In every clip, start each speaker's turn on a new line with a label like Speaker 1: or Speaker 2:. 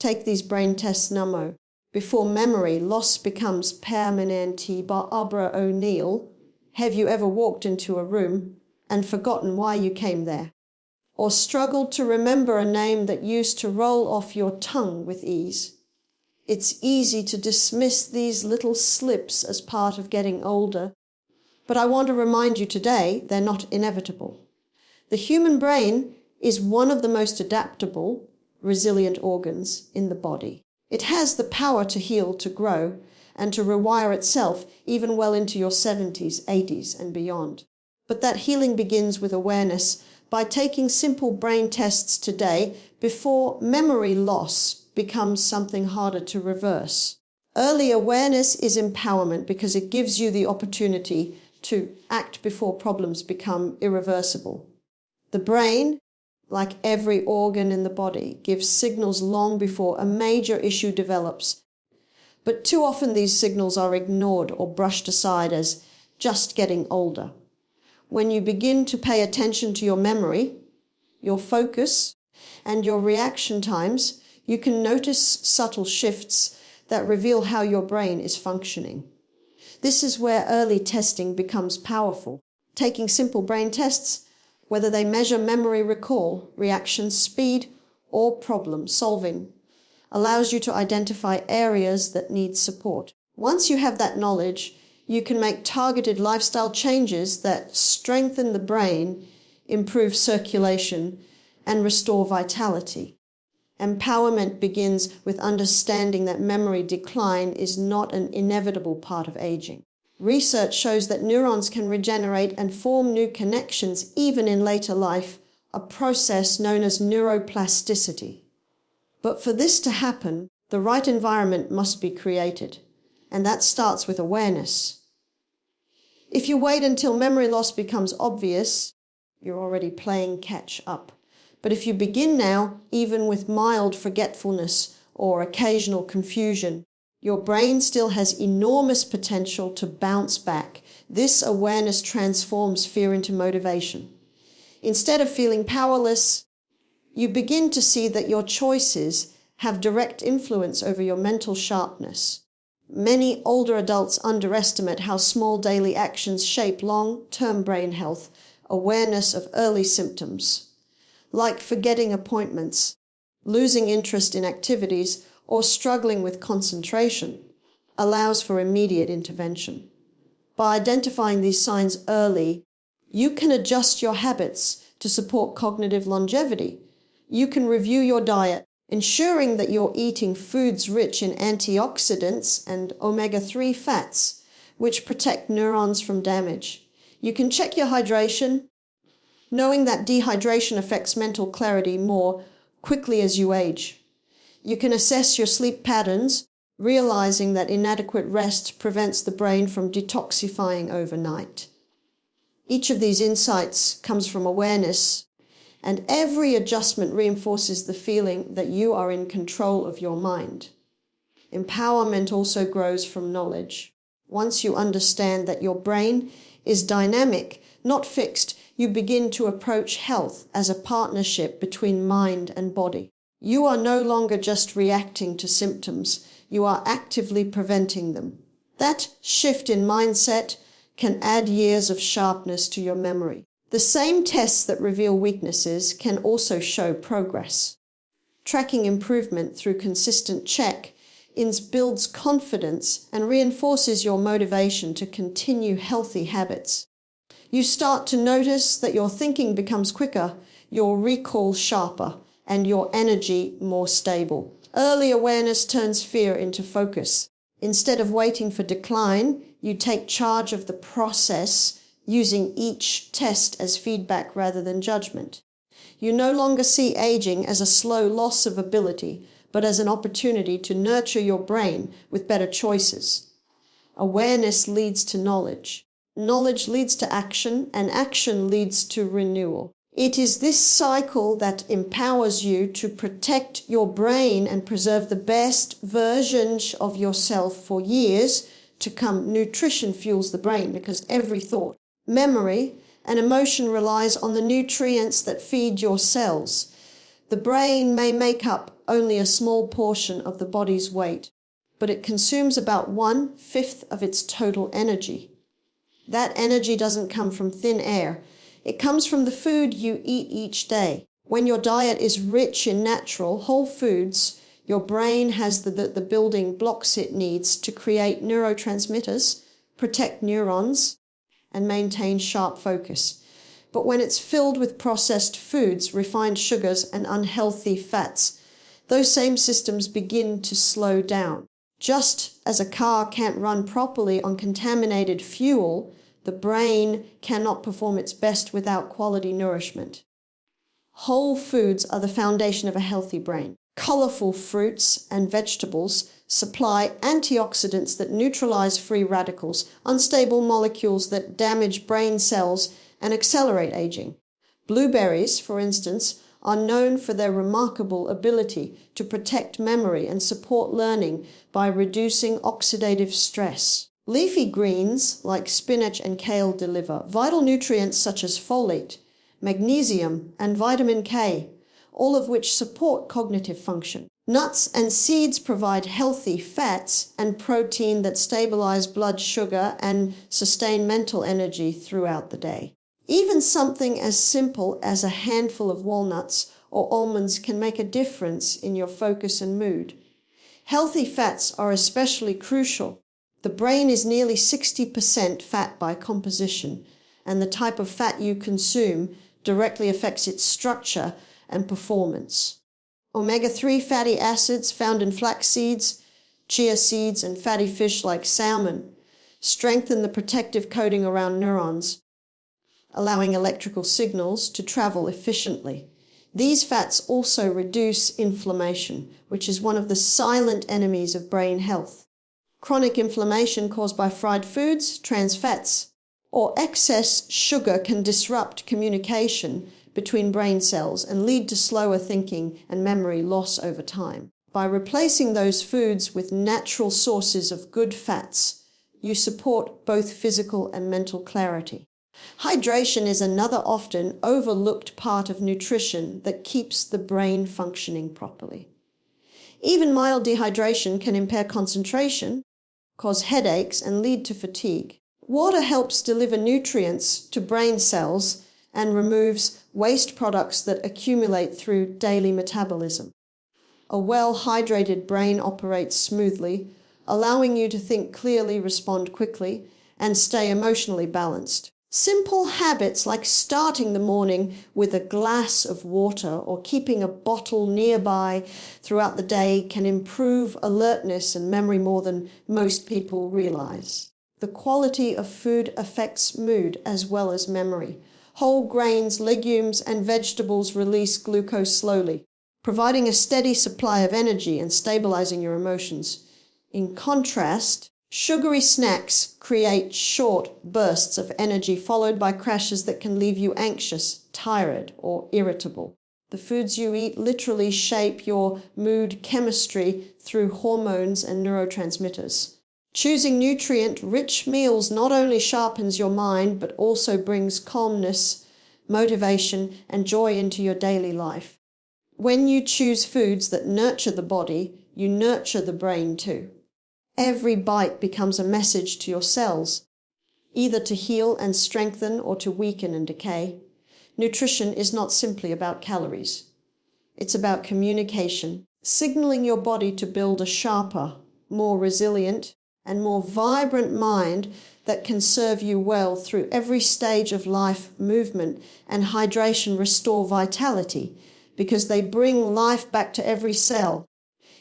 Speaker 1: Take these brain tests now. Before memory loss becomes permanente, BarbaraONeill. Have you ever walked into a room and forgotten why you came there? Or struggled to remember a name that used to roll off your tongue with ease? It's easy to dismiss these little slips as part of getting older, but I want to remind you today they're not inevitable. The human brain is one of the most adaptable, resilient organs in the body. It has the power to heal, to grow, and to rewire itself even well into your 70s, 80s, and beyond. But that healing begins with awareness by taking simple brain tests today before memory loss becomes something harder to reverse. Early awareness is empowerment because it gives you the opportunity to act before problems become irreversible. The brain, like every organ in the body, gives signals long before a major issue develops. But too often these signals are ignored or brushed aside as just getting older. When you begin to pay attention to your memory, your focus, and your reaction times, you can notice subtle shifts that reveal how your brain is functioning. This is where early testing becomes powerful. Taking simple brain tests, whether they measure memory recall, reaction speed, or problem solving, allows you to identify areas that need support. Once you have that knowledge, you can make targeted lifestyle changes that strengthen the brain, improve circulation, and restore vitality. Empowerment begins with understanding that memory decline is not an inevitable part of aging. Research shows that neurons can regenerate and form new connections even in later life, a process known as neuroplasticity. But for this to happen, the right environment must be created, and that starts with awareness. If you wait until memory loss becomes obvious, you're already playing catch up. But if you begin now, even with mild forgetfulness or occasional confusion, your brain still has enormous potential to bounce back. This awareness transforms fear into motivation. Instead of feeling powerless, you begin to see that your choices have direct influence over your mental sharpness. Many older adults underestimate how small daily actions shape long-term brain health. Awareness of early symptoms, like forgetting appointments, losing interest in activities, or struggling with concentration, allows for immediate intervention. By identifying these signs early, you can adjust your habits to support cognitive longevity. You can review your diet, ensuring that you're eating foods rich in antioxidants and omega-3 fats, which protect neurons from damage. You can check your hydration, knowing that dehydration affects mental clarity more quickly as you age. You can assess your sleep patterns, realizing that inadequate rest prevents the brain from detoxifying overnight. Each of these insights comes from awareness, and every adjustment reinforces the feeling that you are in control of your mind. Empowerment also grows from knowledge. Once you understand that your brain is dynamic, not fixed, you begin to approach health as a partnership between mind and body. You are no longer just reacting to symptoms, you are actively preventing them. That shift in mindset can add years of sharpness to your memory. The same tests that reveal weaknesses can also show progress. Tracking improvement through consistent check-ins builds confidence and reinforces your motivation to continue healthy habits. You start to notice that your thinking becomes quicker, your recall sharper, and your energy more stable. Early awareness turns fear into focus. Instead of waiting for decline, you take charge of the process, using each test as feedback rather than judgment. You no longer see aging as a slow loss of ability, but as an opportunity to nurture your brain with better choices. Awareness leads to knowledge. Knowledge leads to action, and action leads to renewal. It is this cycle that empowers you to protect your brain and preserve the best version of yourself for years to come. Nutrition fuels the brain because every thought, memory, and emotion relies on the nutrients that feed your cells. The brain may make up only a small portion of the body's weight, but it consumes about 1/5 of its total energy. That energy doesn't come from thin air. It comes from the food you eat each day. When your diet is rich in natural, whole foods, your brain has the building blocks it needs to create neurotransmitters, protect neurons, and maintain sharp focus. But when it's filled with processed foods, refined sugars, and unhealthy fats, those same systems begin to slow down. Just as a car can't run properly on contaminated fuel, the brain cannot perform its best without quality nourishment. Whole foods are the foundation of a healthy brain. Colorful fruits and vegetables supply antioxidants that neutralize free radicals, unstable molecules that damage brain cells and accelerate aging. Blueberries, for instance, are known for their remarkable ability to protect memory and support learning by reducing oxidative stress. Leafy greens, like spinach and kale, deliver vital nutrients such as folate, magnesium, and vitamin K, all of which support cognitive function. Nuts and seeds provide healthy fats and protein that stabilize blood sugar and sustain mental energy throughout the day. Even something as simple as a handful of walnuts or almonds can make a difference in your focus and mood. Healthy fats are especially crucial. The brain is nearly 60% fat by composition, and the type of fat you consume directly affects its structure and performance. Omega-3 fatty acids found in flax seeds, chia seeds, and fatty fish like salmon strengthen the protective coating around neurons, allowing electrical signals to travel efficiently. These fats also reduce inflammation, which is one of the silent enemies of brain health. Chronic inflammation caused by fried foods, trans fats, or excess sugar can disrupt communication between brain cells and lead to slower thinking and memory loss over time. By replacing those foods with natural sources of good fats, you support both physical and mental clarity. Hydration is another often overlooked part of nutrition that keeps the brain functioning properly. Even mild dehydration can impair concentration, cause headaches, and lead to fatigue. Water helps deliver nutrients to brain cells and removes waste products that accumulate through daily metabolism. A well-hydrated brain operates smoothly, allowing you to think clearly, respond quickly, and stay emotionally balanced. Simple habits like starting the morning with a glass of water or keeping a bottle nearby throughout the day can improve alertness and memory more than most people realize. The quality of food affects mood as well as memory. Whole grains, legumes, and vegetables release glucose slowly, providing a steady supply of energy and stabilizing your emotions. In contrast, sugary snacks create short bursts of energy followed by crashes that can leave you anxious, tired, or irritable. The foods you eat literally shape your mood chemistry through hormones and neurotransmitters. Choosing nutrient-rich meals not only sharpens your mind, but also brings calmness, motivation, and joy into your daily life. When you choose foods that nurture the body, you nurture the brain too. Every bite becomes a message to your cells, either to heal and strengthen or to weaken and decay. Nutrition is not simply about calories. It's about communication, signaling your body to build a sharper, more resilient, and more vibrant mind that can serve you well through every stage of life. Movement and hydration restore vitality because they bring life back to every cell,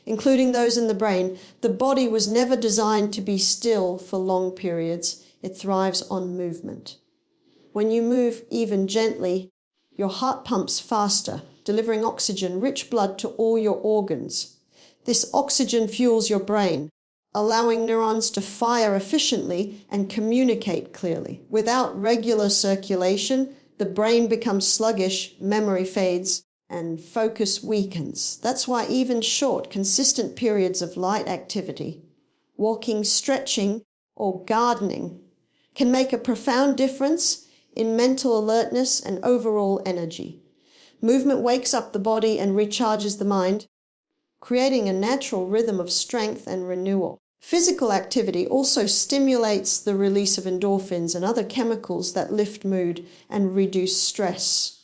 Speaker 1: including those in the brain. The body was never designed to be still for long periods. It thrives on movement. When you move even gently, your heart pumps faster, delivering oxygen, rich blood to all your organs. This oxygen fuels your brain, allowing neurons to fire efficiently and communicate clearly. Without regular circulation, the brain becomes sluggish, memory fades, and focus weakens. That's why even short, consistent periods of light activity, walking, stretching, or gardening, can make a profound difference in mental alertness and overall energy. Movement wakes up the body and recharges the mind, creating a natural rhythm of strength and renewal. Physical activity also stimulates the release of endorphins and other chemicals that lift mood and reduce stress.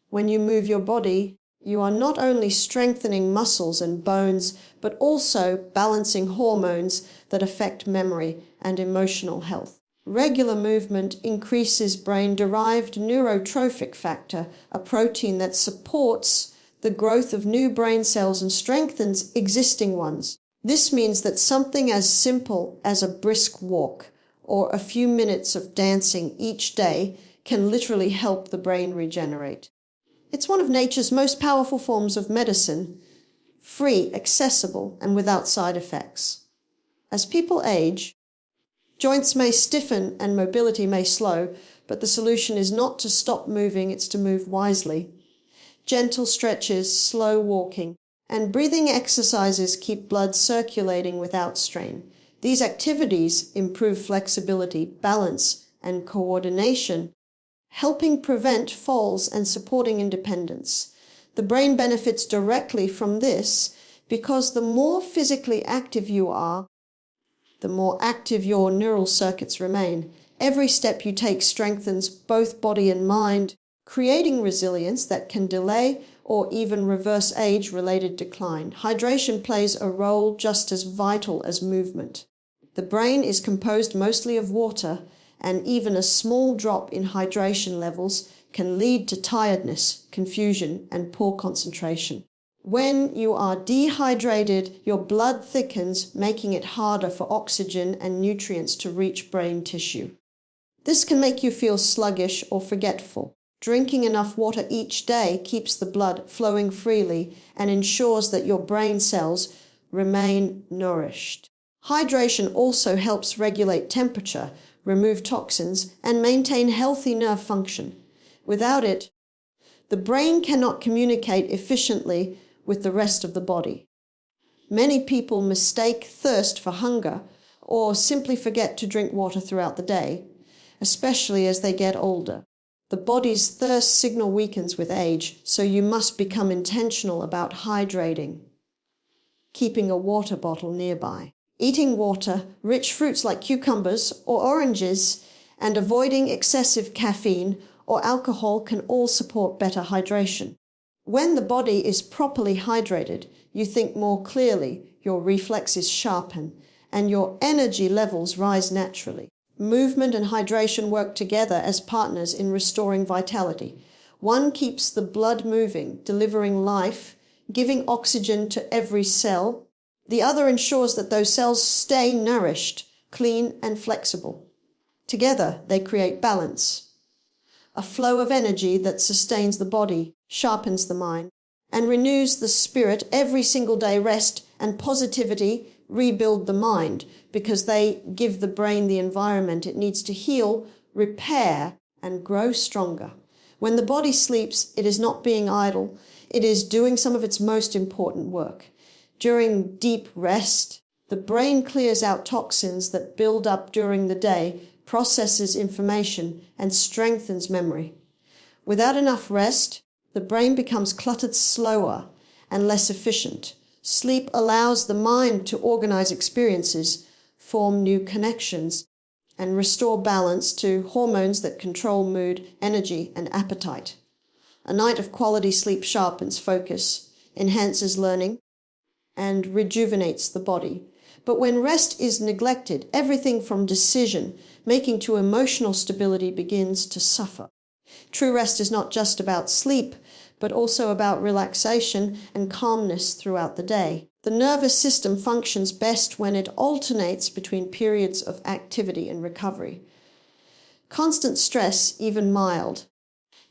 Speaker 1: When you move your body, you are not only strengthening muscles and bones, but also balancing hormones that affect memory and emotional health. Regular movement increases brain-derived neurotrophic factor, a protein that supports the growth of new brain cells and strengthens existing ones. This means that something as simple as a brisk walk or a few minutes of dancing each day can literally help the brain regenerate. It's one of nature's most powerful forms of medicine, free, accessible, and without side effects. As people age, joints may stiffen and mobility may slow, but the solution is not to stop moving, it's to move wisely. Gentle stretches, slow walking, and breathing exercises keep blood circulating without strain. These activities improve flexibility, balance, and coordination, helping prevent falls and supporting independence. The brain benefits directly from this because the more physically active you are, the more active your neural circuits remain. Every step you take strengthens both body and mind, creating resilience that can delay or even reverse age-related decline. Hydration plays a role just as vital as movement. The brain is composed mostly of water, and even a small drop in hydration levels can lead to tiredness, confusion, and poor concentration. When you are dehydrated, your blood thickens, making it harder for oxygen and nutrients to reach brain tissue. This can make you feel sluggish or forgetful. Drinking enough water each day keeps the blood flowing freely and ensures that your brain cells remain nourished. Hydration also helps regulate temperature, remove toxins, and maintain healthy nerve function. Without it, the brain cannot communicate efficiently with the rest of the body. Many people mistake thirst for hunger or simply forget to drink water throughout the day, especially as they get older. The body's thirst signal weakens with age, so you must become intentional about hydrating, keeping a water bottle nearby. Eating water, rich fruits like cucumbers or oranges, and avoiding excessive caffeine or alcohol can all support better hydration. When the body is properly hydrated, you think more clearly, your reflexes sharpen, and your energy levels rise naturally. Movement and hydration work together as partners in restoring vitality. One keeps the blood moving, delivering life, giving oxygen to every cell. The other ensures that those cells stay nourished, clean, and flexible. Together, they create balance, a flow of energy that sustains the body, sharpens the mind, and renews the spirit. Every single day. Rest and positivity rebuild the mind because they give the brain the environment it needs to heal, repair, and grow stronger. When the body sleeps, it is not being idle. It is doing some of its most important work. During deep rest, the brain clears out toxins that build up during the day, processes information, and strengthens memory. Without enough rest, the brain becomes cluttered, slower, and less efficient. Sleep allows the mind to organize experiences, form new connections, and restore balance to hormones that control mood, energy, and appetite. A night of quality sleep sharpens focus, enhances learning, and rejuvenates the body. But when rest is neglected, everything from decision making to emotional stability begins to suffer. True rest is not just about sleep, but also about relaxation and calmness throughout the day. The nervous system functions best when it alternates between periods of activity and recovery. Constant stress, even mild,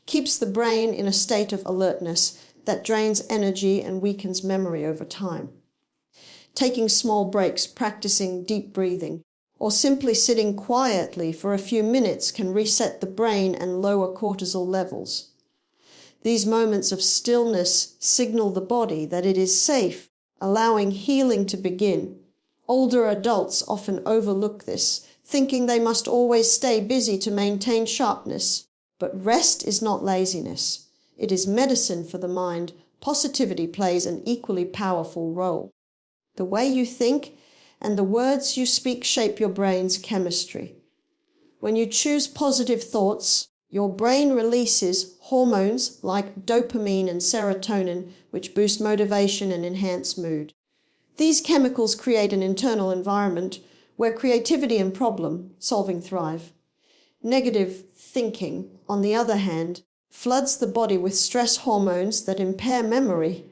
Speaker 1: keeps the brain in a state of alertness that drains energy and weakens memory over time. Taking small breaks, practicing deep breathing, or simply sitting quietly for a few minutes can reset the brain and lower cortisol levels. These moments of stillness signal the body that it is safe, allowing healing to begin. Older adults often overlook this, thinking they must always stay busy to maintain sharpness. But rest is not laziness. It is medicine for the mind. Positivity plays an equally powerful role. The way you think and the words you speak shape your brain's chemistry. When you choose positive thoughts, your brain releases hormones like dopamine and serotonin, which boost motivation and enhance mood. These chemicals create an internal environment where creativity and problem-solving thrive. Negative thinking, on the other hand, floods the body with stress hormones that impair memory,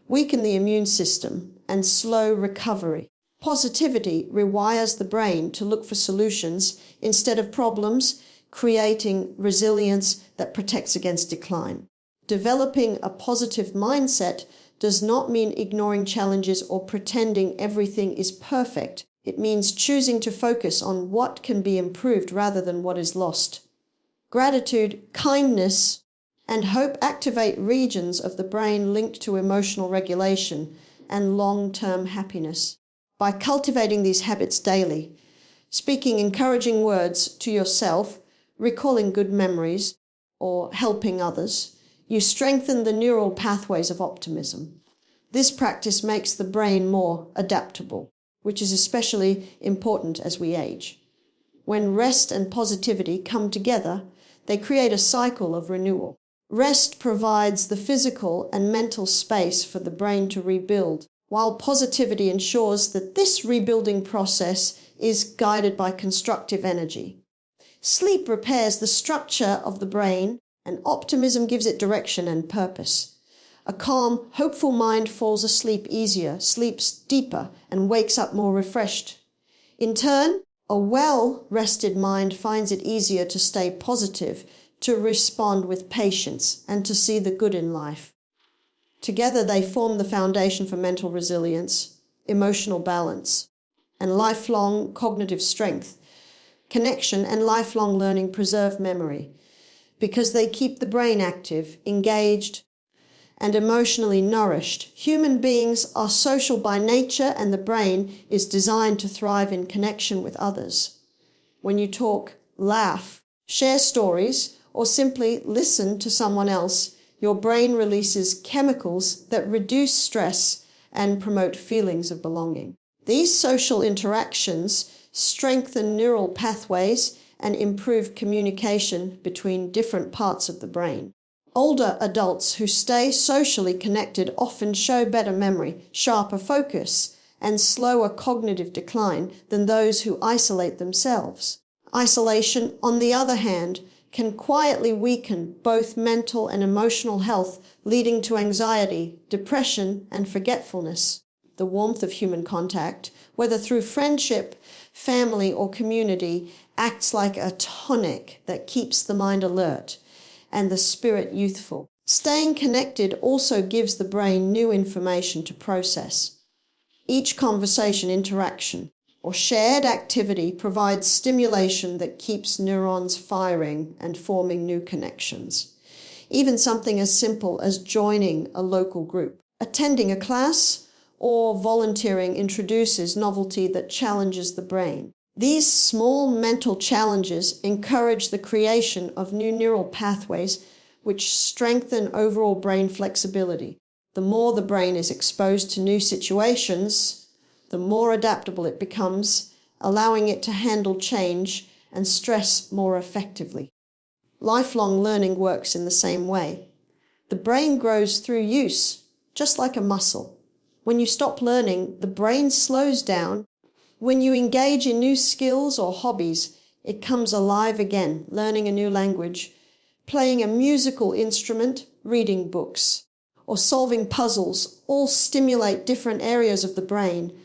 Speaker 1: weaken the immune system, and slow recovery. Positivity rewires the brain to look for solutions instead of problems, creating resilience that protects against decline. Developing a positive mindset does not mean ignoring challenges or pretending everything is perfect. It means choosing to focus on what can be improved rather than what is lost. Gratitude, kindness, and hope activate regions of the brain linked to emotional regulation and long-term happiness. By cultivating these habits daily, speaking encouraging words to yourself, recalling good memories, or helping others, you strengthen the neural pathways of optimism. This practice makes the brain more adaptable, which is especially important as we age. When rest and positivity come together, they create a cycle of renewal. Rest provides the physical and mental space for the brain to rebuild, while positivity ensures that this rebuilding process is guided by constructive energy. Sleep repairs the structure of the brain, and optimism gives it direction and purpose. A calm, hopeful mind falls asleep easier, sleeps deeper, and wakes up more refreshed. In turn, a well-rested mind finds it easier to stay positive, to respond with patience, and to see the good in life. Together they form the foundation for mental resilience, emotional balance, and lifelong cognitive strength. Connection and lifelong learning preserve memory because they keep the brain active, engaged, and emotionally nourished. Human beings are social by nature, and the brain is designed to thrive in connection with others. When you talk, laugh, share stories, or simply listen to someone else, your brain releases chemicals that reduce stress and promote feelings of belonging. These social interactions strengthen neural pathways and improve communication between different parts of the brain. Older adults who stay socially connected often show better memory, sharper focus, and slower cognitive decline than those who isolate themselves. Isolation, on the other hand, can quietly weaken both mental and emotional health, leading to anxiety, depression, and forgetfulness. The warmth of human contact, whether through friendship, family, or community, acts like a tonic that keeps the mind alert and the spirit youthful. Staying connected also gives the brain new information to process. Each conversation, interaction, or shared activity provides stimulation that keeps neurons firing and forming new connections. Even something as simple as joining a local group, attending a class, or volunteering introduces novelty that challenges the brain. These small mental challenges encourage the creation of new neural pathways which strengthen overall brain flexibility. The more the brain is exposed to new situations, the more adaptable it becomes, allowing it to handle change and stress more effectively. Lifelong learning works in the same way. The brain grows through use, just like a muscle. When you stop learning, the brain slows down. When you engage in new skills or hobbies, it comes alive again, learning a new language, playing a musical instrument, reading books, or solving puzzles all stimulate different areas of the brain,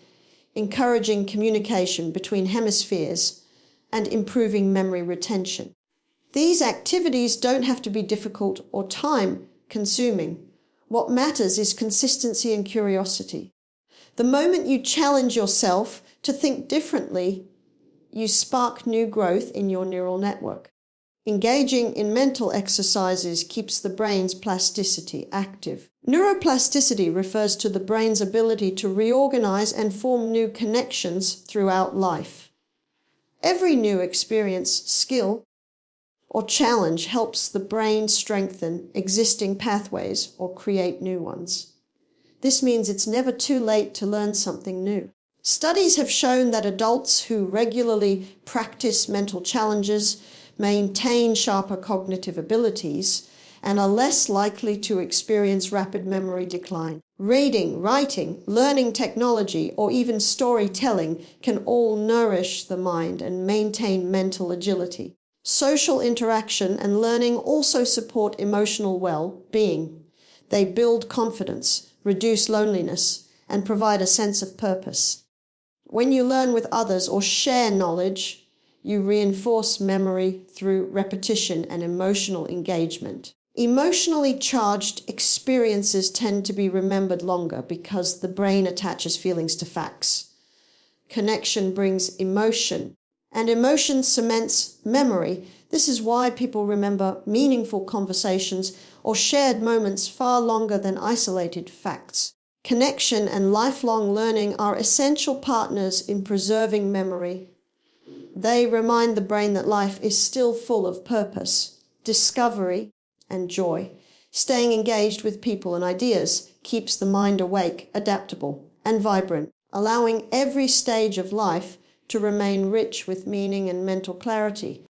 Speaker 1: encouraging communication between hemispheres and improving memory retention. These activities don't have to be difficult or time-consuming. What matters is consistency and curiosity. The moment you challenge yourself to think differently, you spark new growth in your neural network. Engaging in mental exercises keeps the brain's plasticity active. Neuroplasticity refers to the brain's ability to reorganize and form new connections throughout life. Every new experience, skill, or challenge helps the brain strengthen existing pathways or create new ones. This means it's never too late to learn something new. Studies have shown that adults who regularly practice mental challenges maintain sharper cognitive abilities and are less likely to experience rapid memory decline. Reading, writing, learning technology, or even storytelling can all nourish the mind and maintain mental agility. Social interaction and learning also support emotional well-being. They build confidence, reduce loneliness, and provide a sense of purpose. When you learn with others or share knowledge, you reinforce memory through repetition and emotional engagement. Emotionally charged experiences tend to be remembered longer because the brain attaches feelings to facts. Connection brings emotion, and emotion cements memory. This is why people remember meaningful conversations or shared moments far longer than isolated facts. Connection and lifelong learning are essential partners in preserving memory. They remind the brain that life is still full of purpose, discovery, and joy. Staying engaged with people and ideas keeps the mind awake, adaptable, and vibrant, allowing every stage of life to remain rich with meaning and mental clarity.